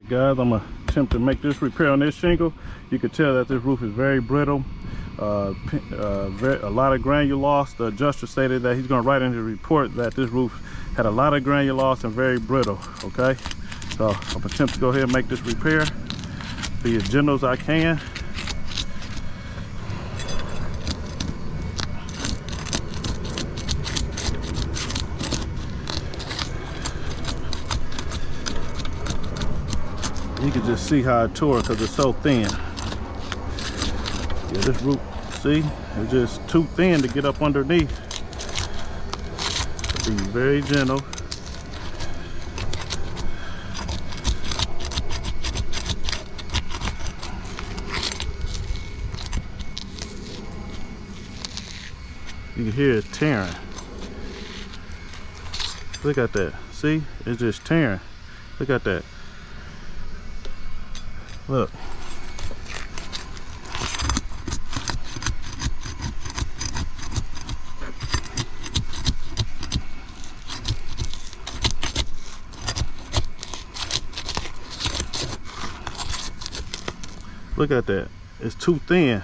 Guys, I'm gonna attempt to make this repair on this shingle. You can tell that this roof is very brittle, a lot of granular loss. The adjuster stated that he's gonna write in his report that this roof had a lot of granular loss and very brittle. Okay, so I'm gonna attempt to go ahead and make this repair, be as gentle as I can. You can just see how it tore because it's so thin. Yeah, this roof, see, it's just too thin to get up underneath. Be very gentle. You can hear it tearing. Look at that. See, it's just tearing. Look at that. Look. Look at that. It's too thin.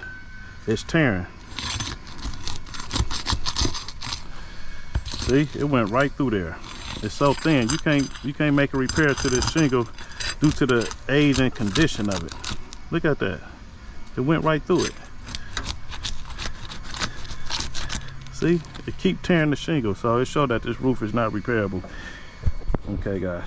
It's tearing. See, it went right through there. It's so thin. You can't make a repair to this shingle due to the age and condition of it. Look at that. It went right through it. See, it keep tearing the shingle, so it showed that this roof is not repairable. Okay, guys.